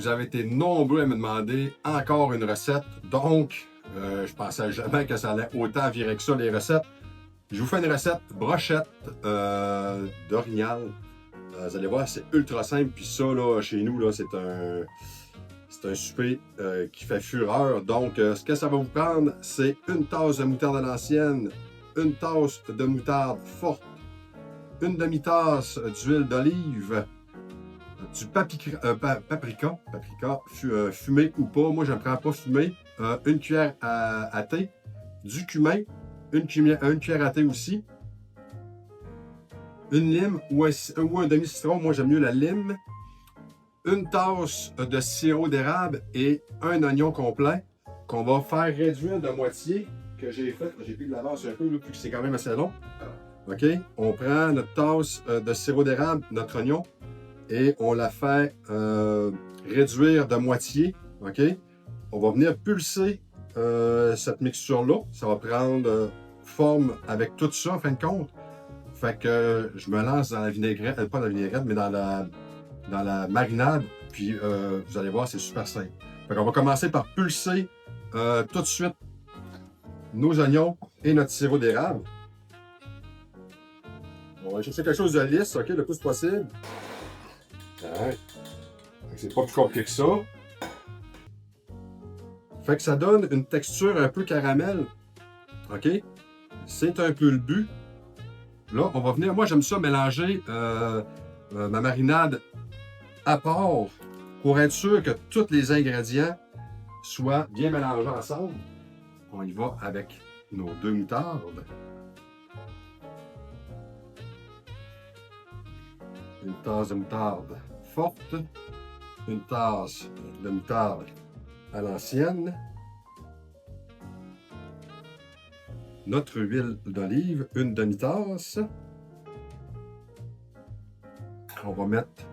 vous avez été nombreux à me demander encore une recette. Donc, je pensais jamais que ça allait autant virer que ça, les recettes. Je vous fais une recette brochette d'orignal. Vous allez voir, c'est ultra simple. Puis ça, là, chez nous, là, c'est un souper qui fait fureur. Donc, ce que ça va vous prendre, c'est une tasse de moutarde à l'ancienne, une tasse de moutarde forte, une demi-tasse d'huile d'olive, du paprika fumé ou pas. Moi, je ne prends pas fumé. Une cuillère à thé, du cumin, une cuillère à thé aussi, une lime ou un demi-citron. Moi, j'aime mieux la lime. Une tasse de sirop d'érable et un oignon complet qu'on va faire réduire de moitié, que j'ai fait. J'ai pris de l'avance un peu, là, puis c'est quand même assez long. OK? On prend notre tasse de sirop d'érable, notre oignon, et on la fait réduire de moitié. OK? On va venir pulser cette mixture-là. Ça va prendre forme avec tout ça, en fin de compte. Fait que je me lance dans la vinaigrette, pas dans la vinaigrette, mais dans la marinade, puis vous allez voir, c'est super simple. Fait qu'on va commencer par pulser tout de suite nos oignons et notre sirop d'érable. On va chercher quelque chose de lisse, OK, le plus possible. Ouais. C'est pas plus compliqué que ça. Fait que ça donne une texture un peu caramel. OK? C'est un peu le but. Là, on va venir. Moi, j'aime ça mélanger ma marinade à part pour être sûr que tous les ingrédients soient bien mélangés ensemble. On y va avec nos deux moutardes. Une tasse de moutarde forte, une tasse de moutarde à l'ancienne, notre huile d'olive, une demi-tasse. On va mettre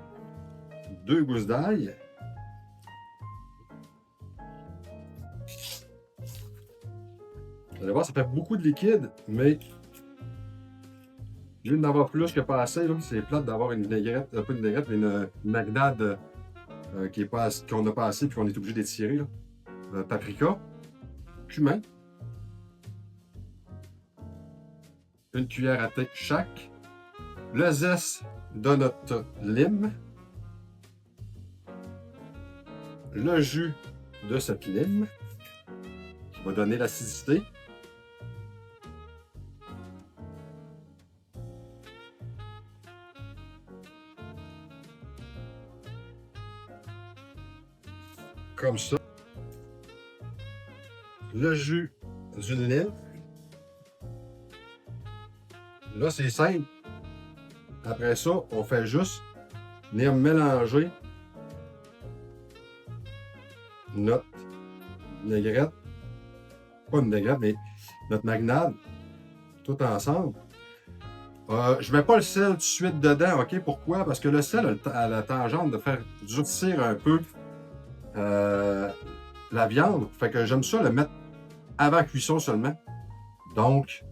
2 gousses d'ail. Vous allez voir, ça fait beaucoup de liquide, mais j'ai d'en avoir plus que pas assez. C'est plate d'avoir une vinaigrette, pas une vinaigrette, mais une marinade qu'on n'a pas assez et qu'on est obligé d'étirer. Paprika, cumin, une cuillère à thé chaque, le zeste de notre lime, le jus de cette lime qui va donner l'acidité. Comme ça. Le jus d'une lime. Là, c'est simple. Après ça, on fait juste venir mélanger notre vinaigrette. Pas une vinaigrette, mais notre marinade. Tout ensemble. Je mets pas le sel tout de suite dedans, OK? Pourquoi? Parce que le sel a la tangente de faire durcir un peu la viande. Fait que j'aime ça le mettre avant cuisson seulement. Donc,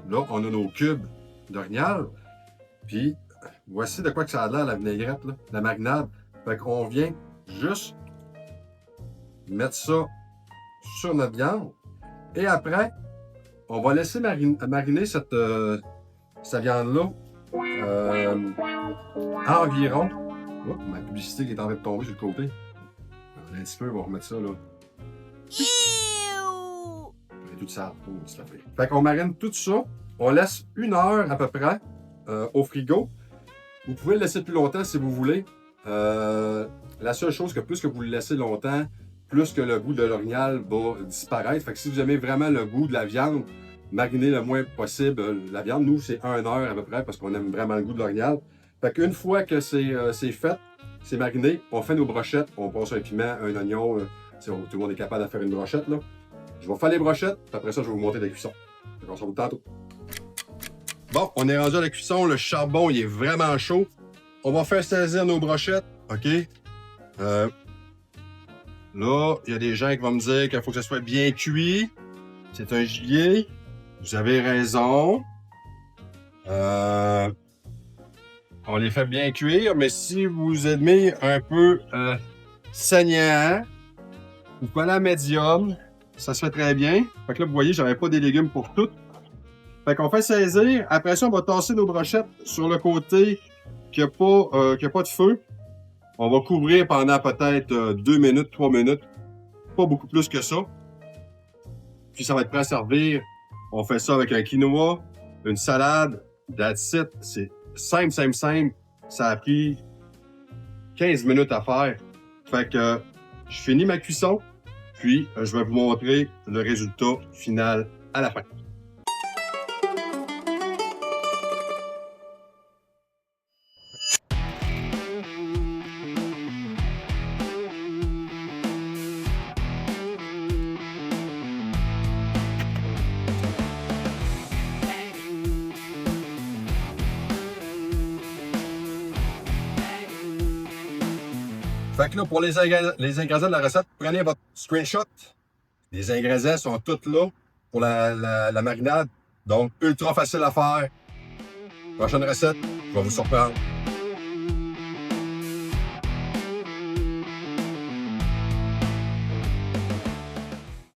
là, on a nos cubes d'orignal. Puis, voici de quoi que ça a l'air, la vinaigrette, là, la marinade. Fait qu'on vient juste mettre ça sur notre viande. Et après, on va laisser mariner cette viande-là environ. Oh, ma publicité qui est en train de tomber sur le côté. Un petit peu, on va remettre ça là. Elle est toute sale. Oh, c'est la fait. Fait qu'on marine tout ça. On laisse 1 heure à peu près au frigo. Vous pouvez le laisser plus longtemps si vous voulez. La seule chose que plus que vous le laissez longtemps, plus que le goût de l'orignal va disparaître. Fait que si vous aimez vraiment le goût de la viande, marinez le moins possible la viande. Nous, c'est 1 heure à peu près parce qu'on aime vraiment le goût de l'orignal. Fait qu'une fois que c'est fait, c'est mariné, on fait nos brochettes, on passe un piment, un oignon. Tout le monde est capable de faire une brochette, là. Je vais faire les brochettes, puis après ça, je vais vous monter la cuisson. Fait qu'on se retrouve tantôt. Bon, on est rendu à la cuisson, le charbon, il est vraiment chaud. On va faire saisir nos brochettes, OK? Là, il y a des gens qui vont me dire qu'il faut que ça soit bien cuit. C'est un gilet. Vous avez raison. On les fait bien cuire, mais si vous aimez un peu saignant. Vous pouvez aller à médium. Ça se fait très bien. Fait que là, vous voyez, j'avais pas des légumes pour tout. Fait qu'on fait saisir. Après ça, on va tasser nos brochettes sur le côté qui n'a pas de feu. On va couvrir pendant peut-être 2 minutes, 3 minutes. Pas beaucoup plus que ça. Puis ça va être prêt à servir. On fait ça avec un quinoa, une salade, that's it. C'est simple, simple, simple. Ça a pris 15 minutes à faire. Fait que je finis ma cuisson, puis je vais vous montrer le résultat final à la fin. Fait que là, pour les ingrédients de la recette, prenez votre screenshot. Les ingrédients sont tous là pour la marinade. Donc, ultra facile à faire. Prochaine recette, je vais vous surprendre.